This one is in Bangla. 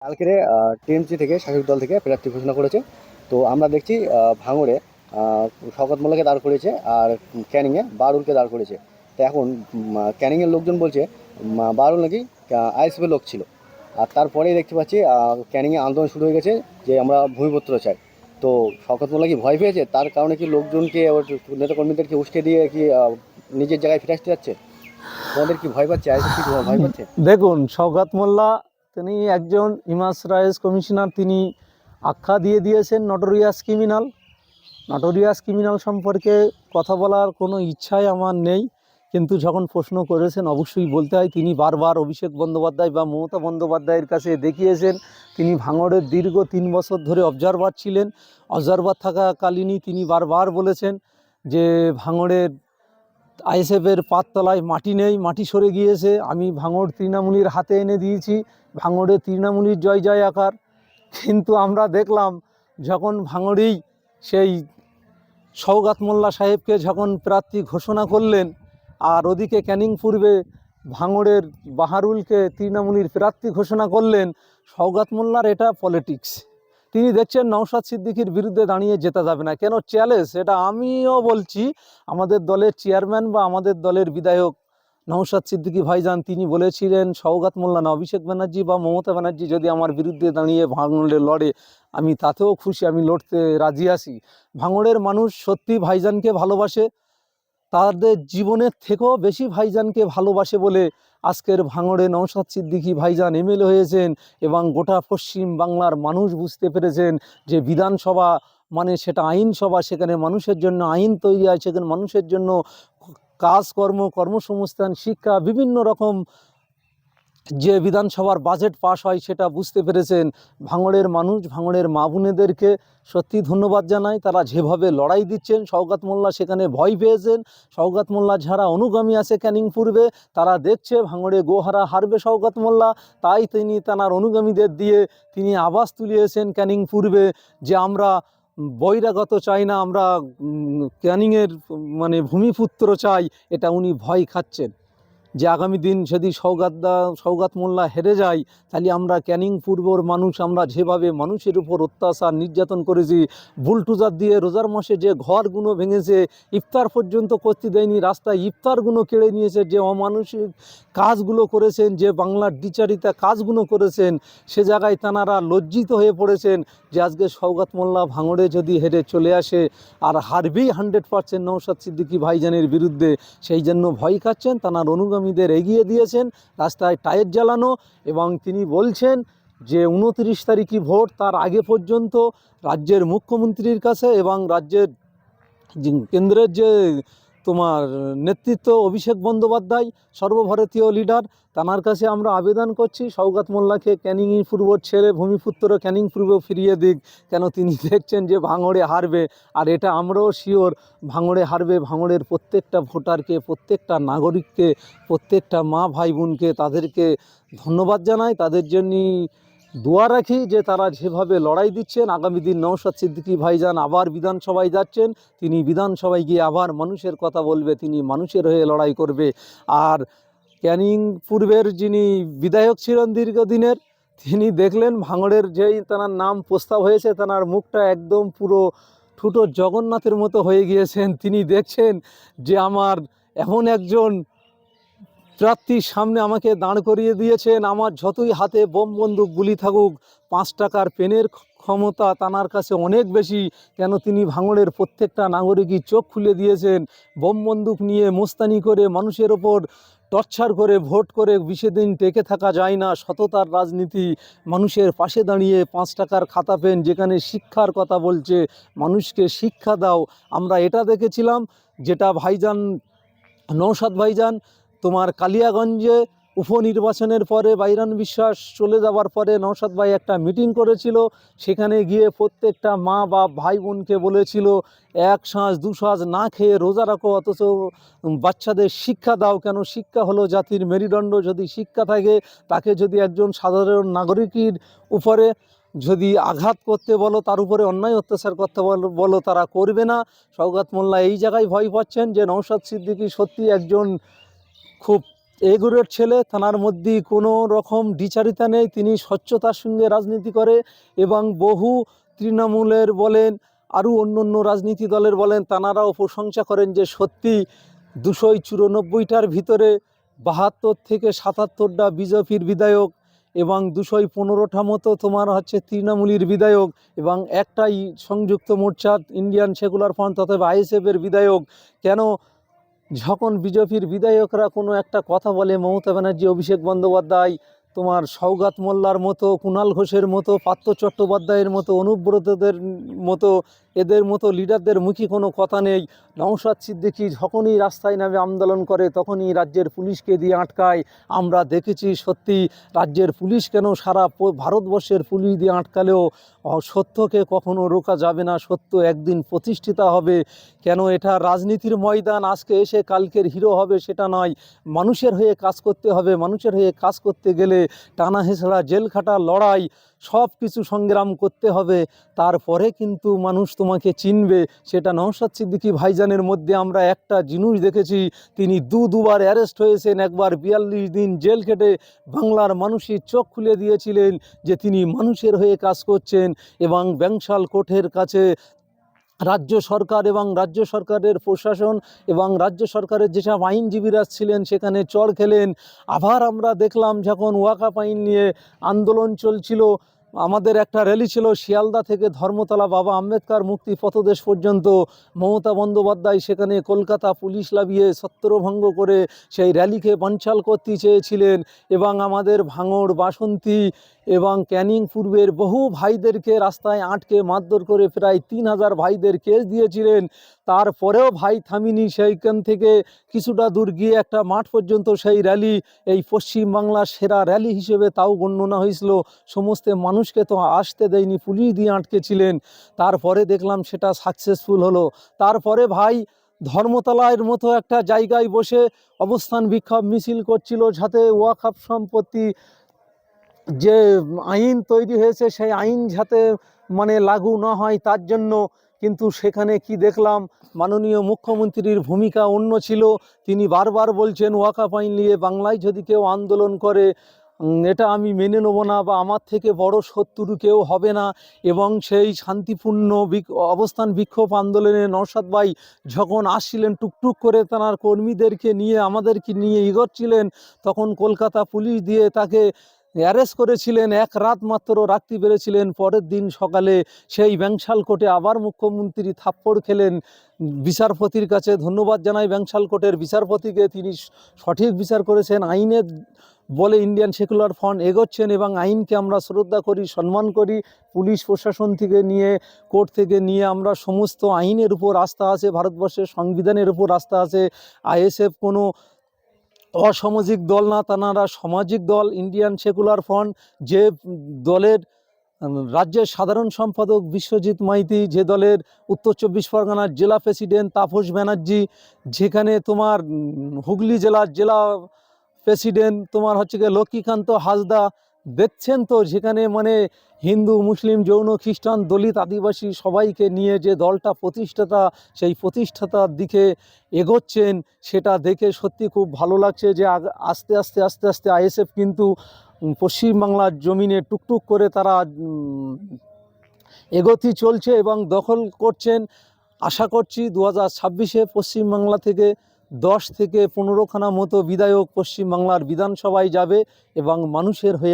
কালকে টিএমসি থেকে শাসক দল থেকে প্রার্থী ঘোষণা করেছে। তো আমরা দেখছি ভাঙড়ে শওকত মোল্লাকে দাঁড় করেছে আর ক্যানিংয়ে বারুলকে দাঁড় করেছে। তো এখন ক্যানিংয়ের লোকজন বলছে বারুল নাকি আইএসএফের লোক ছিল। আর তারপরেই দেখতে পাচ্ছি ক্যানিংয়ে আন্দোলন শুরু হয়ে গেছে যে আমরা ভূমিপত্র চাই। তো শওকত মোল্লা কি ভয় পেয়েছে? তার কারণে কি লোকজনকে ওর নেতাকর্মীদেরকে উস্কে দিয়ে কি নিজের জায়গায় ফিরে আসতে যাচ্ছে? তোমাদের কি ভয় পাচ্ছে? আইএসএফ কি ভয় পাচ্ছে? দেখুন, শওকত মোল্লা তিনি একজন হিউম্যান রাইটস কমিশনার। তিনি আখ্যা দিয়ে দিয়েছেন নটোরিয়াস ক্রিমিনাল সম্পর্কে কথা বলার কোনো ইচ্ছাই আমার নেই, কিন্তু যখন প্রশ্ন করেছেন অবশ্যই বলতে হয়। তিনি বারবার অভিষেক বন্দ্যোপাধ্যায় বা মমতা বন্দ্যোপাধ্যায়ের কাছে দেখিয়েছেন। তিনি ভাঙড়ের দীর্ঘ 3 বছর ধরে অবজারভার ছিলেন। অবজারভার থাকাকালীনই তিনি বারবার বলেছেন যে ভাঙড়ের আইএসএফের পাততলায় মাটি নেই, মাটি সরে গিয়েছে। আমি ভাঙড় তৃণমূলের হাতে এনে দিয়েছি, ভাঙড়ে তৃণমূলের জয় জয় আকার। কিন্তু আমরা দেখলাম যখন ভাঙড়েই সেই শওকত মোল্লা সাহেবকে যখন প্রার্থী ঘোষণা করলেন, আর ওদিকে ক্যানিং পূর্বে ভাঙড়ের বাহারুলকে তৃণমূলের প্রার্থী ঘোষণা করলেন, শওকত মোল্লার এটা পলিটিক্স। তিনি দেখছেন নওশাদ সিদ্দিকীর বিরুদ্ধে দাঁড়িয়ে জেতা যাবে না। কেন চ্যালেঞ্জ, এটা আমিও বলছি। আমাদের দলের চেয়ারম্যান বা আমাদের দলের বিধায়ক নওশাদ সিদ্দিকী ভাইজান তিনি বলেছিলেন, শওকত মোল্লা না, অভিষেক ব্যানার্জি বা মমতা ব্যানার্জি যদি আমার বিরুদ্ধে দাঁড়িয়ে ভাঙড়ে লড়ে, আমি তাতেও খুশি, আমি লড়তে রাজি আছি। ভাঙড়ের মানুষ সত্যি ভাইজানকে ভালোবাসে, তাদের জীবনের থেকেও বেশি ভাইজানকে ভালোবাসে বলে আজকের ভাঙড়ে নওশাদ সিদ্দিকী ভাইজান এমএলএ হয়েছেন। এবং গোটা পশ্চিম বাংলার মানুষ বুঝতে পেরেছেন যে বিধানসভা মানে সেটা আইনসভা, সেখানে মানুষের জন্য আইন তৈরি হয়, সেখানে মানুষের জন্য কাজকর্ম, কর্মসংস্থান, শিক্ষা, বিভিন্ন রকম যে বিধানসভার বাজেট পাস হয় সেটা বুঝতে পেরেছেন। ভাঙড়ের মানুষ, ভাঙড়ের মা বোনেদেরকে সত্যি ধন্যবাদ জানাই। তারা যেভাবে লড়াই দিচ্ছেন, শওকত মোল্লা সেখানে ভয় পেয়েছেন। শওকত মোল্লা যারা অনুগামী আছে ক্যানিং পূর্বে, তারা দেখছে ভাঙড়ে গোহারা হারবে শওকত মোল্লা, তাই তিনি তাঁর অনুগামীদের দিয়ে তিনি আওয়াজ তুলিয়েছেন ক্যানিং পূর্বে যে আমরা বহিরাগত চাই না, আমরা ক্যানিংয়ের মানে ভূমিপুত্র চাই। এটা উনি ভয় খাচ্ছেন যে আগামী দিন যদি শওকত মোল্লা হেরে যায়, তাহলে আমরা ক্যানিং পূর্বর মানুষ, আমরা যেভাবে মানুষের উপর অত্যাচার নির্যাতন করেছি, বুলটুজার দিয়ে রোজার মাসে যে ঘরগুলো ভেঙেছে, ইফতার পর্যন্ত করতে দেয়নি, রাস্তায় ইফতারগুলো কেড়ে নিয়েছে, যে অমানুষিক কাজগুলো করেছেন, যে বাংলার দ্বিচারিতা কাজগুলো করেছেন, সে জায়গায় তাঁরা লজ্জিত হয়ে পড়েছেন যে আজকে শওকত মোল্লা ভাঙড়ে যদি হেরে চলে আসে, আর হারবেই 100% নওশাদ সিদ্দিকী ভাইজানের বিরুদ্ধে, সেই জন্য ভয় খাচ্ছেন। তাঁর অনুগামীদের এগিয়ে দিয়েছেন রাস্তায় টায়ার জ্বালানো, এবং তিনি বলছেন যে 29 তারিখই ভোট, তার আগে পর্যন্ত রাজ্যের মুখ্যমন্ত্রীর কাছে এবং রাজ্যের কেন্দ্রের যে তোমার নেতৃত্ব অভিষেক বন্দ্যোপাধ্যায় সর্বভারতীয় লিডার, তাঁর কাছে আমরা আবেদন করছি শওকত মোল্লাকে ক্যানিং পূর্ব ছেড়ে ভূমিপুত্র ক্যানিং পূর্ব ফিরিয়ে দিক। কেন তিনি দেখছেন যে ভাঙড়ে হারবে, আর এটা আমরাও শিওর ভাঙড়ে হারবে। ভাঙড়ের প্রত্যেকটা ভোটারকে, প্রত্যেকটা নাগরিককে, প্রত্যেকটা মা ভাই বোনকে তাদেরকে ধন্যবাদ জানাই, তাদের জন্যই দোয়া রাখি যে তারা যেভাবে লড়াই দিচ্ছেন। আগামী দিন নওশাদ সিদ্দিকী ভাইজান আবার বিধানসভায় যাচ্ছেন, তিনি বিধানসভায় গিয়ে আবার মানুষের কথা বলবে, তিনি মানুষের হয়ে লড়াই করবে। আর ক্যানিং পূর্বের যিনি বিধায়ক ছিলেন দীর্ঘদিনের, তিনি দেখলেন ভাঙড়ের যেই তাঁর নাম প্রস্তাব হয়েছে, তাঁর মুখটা একদম পুরো ঠুটো জগন্নাথের মতো হয়ে গিয়েছেন। তিনি দেখছেন যে আমার এমন একজন প্রার্থীর সামনে আমাকে দাঁড় করিয়ে দিয়েছেন, আমার যতই হাতে বোম বন্দুক গুলি থাকুক, 5 টাকার পেনের ক্ষমতা তাঁর কাছে অনেক বেশি। কেন তিনি ভাঙড়ের প্রত্যেকটা নাগরিকই চোখ খুলে দিয়েছেন। বোম বন্দুক নিয়ে মোস্তানি করে মানুষের ওপর টর্চার করে ভোট করে 20 দিন টেকে থাকা যায় না। সততার রাজনীতি, মানুষের পাশে দাঁড়িয়ে 5 টাকার খাতা পেন, যেখানে শিক্ষার কথা বলছে, মানুষকে শিক্ষা দাও। আমরা এটা দেখেছিলাম যেটা ভাইজান নওশাদ ভাইজান তোমার কালিয়াগঞ্জে উপনির্বাচনের পরে বাইরন বিশ্বাস চলে যাওয়ার পরে নওশাদ ভাই একটা মিটিং করেছিল, সেখানে গিয়ে প্রত্যেকটা মা বা ভাই বোনকে বলেছিল 1 সাঁঝ 2 সাঁঝ না খেয়ে রোজা রাখো, অথচ বাচ্চাদের শিক্ষা দাও। কেন শিক্ষা হলো জাতির মেরুদণ্ড। যদি শিক্ষা থাকে, তাকে যদি একজন সাধারণ নাগরিকের উপরে যদি আঘাত করতে বলো, তার উপরে অন্যায় অত্যাচার করতে বলো, তারা করবে না। শওকত মোল্লা এই জায়গায় ভয় পাচ্ছেন যে নওশাদ সিদ্দিকী সত্যি একজন খুব এগুলোর ছেলে, তার মধ্যে কোনো রকম দ্বিচারিতা নেই। তিনি স্বচ্ছতার সঙ্গে রাজনীতি করে এবং বহু তৃণমূলের বলেন আরও অন্য অন্য রাজনীতি দলের বলেন তাঁরাও প্রশংসা করেন যে সত্যি 294টার ভিতরে 72 থেকে 77টা বিজেপির বিধায়ক এবং 215টা মতো তোমার হচ্ছে তৃণমূলের বিধায়ক এবং একটাই সংযুক্ত মোর্চা ইন্ডিয়ান সেকুলার ফ্রন্ট অথবা আইএসএফের বিধায়ক। কেন যখন বিজেপির বিধায়করা কোনো একটা কথা বলে, মমতা ব্যানার্জি, অভিষেক বন্দ্যোপাধ্যায়, তোমার সওগাত মোল্লার মতো, কুণাল ঘোষের মতো, পার্থ চট্টোপাধ্যায়ের মতো, অনুব্রতদের মতো, এদের মতো লিডারদের মুখে কোনো কথা নেই। নওশাদ সিদ্দিকী যখনই রাস্তায় নামে আন্দোলন করে তখনই রাজ্যের পুলিশকে দিয়ে আটকায়। আমরা দেখেছি সত্যি রাজ্যের পুলিশ কেন, সারা ভারতবর্ষের পুলিশ দিয়ে আটকালেও সত্যকে কখনো রোকা যাবে না। সত্য একদিন প্রতিষ্ঠিত হবে। কেন এটা রাজনীতির ময়দান, আজকে এসে কালকের হিরো হবে সেটা নয়। মানুষের হয়ে কাজ করতে হবে। মানুষের হয়ে কাজ করতে গেলে টানা হেঁচড়া, জেল খাটা, লড়াই সব কিছু সংগ্রাম করতে হবে। তারপরে কিন্তু মানুষ তোমাকে চিনবে। সেটা নওশাদ সিদ্দিকী ভাইজানের মধ্যে আমরা একটা জিনিস দেখেছি, তিনি দুবার অ্যারেস্ট হয়েছেন, একবার 42 দিন জেল কেটে বাংলার মানুষের চোখ খুলে দিয়েছিলেন যে তিনি মানুষের হয়ে কাজ করছেন। এবং ব্যাংশাল কোর্টের কাছে রাজ্য সরকার এবং রাজ্য সরকারের প্রশাসন এবং রাজ্য সরকারের যেসব আইনজীবীরা ছিলেন সেখানে চড় খেলেন। আবার আমরা দেখলাম যখন ওয়াকাফ আইন নিয়ে আন্দোলন চলছিল, আমাদের একটা র্যালি ছিল শিয়ালদা থেকে ধর্মতলা বাবা আম্বেদকর মুক্তি পথদেশ পর্যন্ত। মমতা বন্দ্যোপাধ্যায় সেখানে কলকাতা পুলিশ লাভিয়ে ছত্রভঙ্গ করে সেই র্যালিকে বানচাল করতে চেয়েছিলেন এবং আমাদের ভাঙড়, বাসন্তী এবং ক্যানিং পূর্বের বহু ভাইদেরকে রাস্তায় আটকে মারধর করে প্রায় 3000 ভাইদের কেস দিয়েছিলেন। তারপরেও ভাই থামিনি, সেইখান থেকে কিছুটা দূর গিয়ে একটা মাঠ পর্যন্ত সেই র্যালি এই পশ্চিমবাংলার সেরা র্যালি হিসেবে তাও গণ্যনা হয়েছিল। সমস্ত মানুষকে তো আসতে দেয়নি, পুলিশ দিয়ে আটকেছিলেন। তারপরে দেখলাম সেটা সাকসেসফুল হলো। তারপরে ভাই ধর্মতলার মতো একটা জায়গায় বসে অবস্থান বিক্ষোভ মিছিল করছিল যাতে ওয়াকফ সম্পত্তি যে আইন তৈরি হয়েছে সেই আইন যাতে মানে লাগু না হয় তার জন্য। কিন্তু সেখানে কি দেখলাম, মাননীয় মুখ্যমন্ত্রীর ভূমিকা অন্য ছিল। তিনি বারবার বলছেন ওয়াকফ আইন নিয়ে বাংলায় যদি কেউ আন্দোলন করে এটা আমি মেনে নেব না, বা আমার থেকে বড় শত্রু কেউ হবে না। এবং সেই শান্তিপূর্ণ অবস্থান বিক্ষোভ আন্দোলনে নওশাদ ভাই যখন আসছিলেন টুকটুক করে তার কর্মীদেরকে নিয়ে, আমাদেরকে নিয়ে এগোচ্ছিলেন, তখন কলকাতা পুলিশ দিয়ে তাকে অ্যারেস্ট করেছিলেন। এক রাত মাত্র রাখতে পেরেছিলেন। পরের দিন সকালে সেই ব্যাংশাল কোর্টে আবার মুখ্যমন্ত্রী থাপ্পড় খেলেন। বিচারপতির কাছে ধন্যবাদ জানাই ব্যাংশাল কোর্টের বিচারপতিকে, তিনি সঠিক বিচার করেছেন। আইনের বলে ইন্ডিয়ান সেকুলার ফ্রন্ট এগোচ্ছেন এবং আইনকে আমরা শ্রদ্ধা করি, সম্মান করি। পুলিশ প্রশাসন থেকে নিয়ে, কোর্ট থেকে নিয়ে আমরা সমস্ত আইনের উপর আস্থা আছে, ভারতবর্ষের সংবিধানের উপর আস্থা আছে। আইএসএফ কোনো অসামাজিক দল না, তারা সামাজিক দল। ইন্ডিয়ান সেকুলার ফ্রন্ট যে দলের রাজ্যের সাধারণ সম্পাদক বিশ্বজিৎ মাইতি, যে দলের উত্তর 24 পরগনার জেলা প্রেসিডেন্ট তাপস ব্যানার্জি, যেখানে তোমার হুগলি জেলার জেলা প্রেসিডেন্ট তোমার হচ্ছে গিয়ে লক্ষ্মীকান্ত হাসদা, দেখছেন তো যেখানে মানে হিন্দু, মুসলিম, জৈন, খ্রিস্টান, দলিত, আদিবাসী সবাইকে নিয়ে যে দলটা প্রতিষ্ঠাতা, সেই প্রতিষ্ঠাতার দিকে এগোচ্ছেন, সেটা দেখে সত্যি খুব ভালো লাগছে যে আস্তে আস্তে আস্তে আস্তে আইএসএফ কিন্তু পশ্চিমবাংলার জমিনে টুকটুক করে তারা এগোতে চলছে এবং দখল করছেন। আশা করছি 2026-এ পশ্চিমবাংলা থেকে 10 থেকে 15খানা মতো বিধায়ক পশ্চিমবাংলার বিধানসভায় যাবে এবং মানুষের হয়ে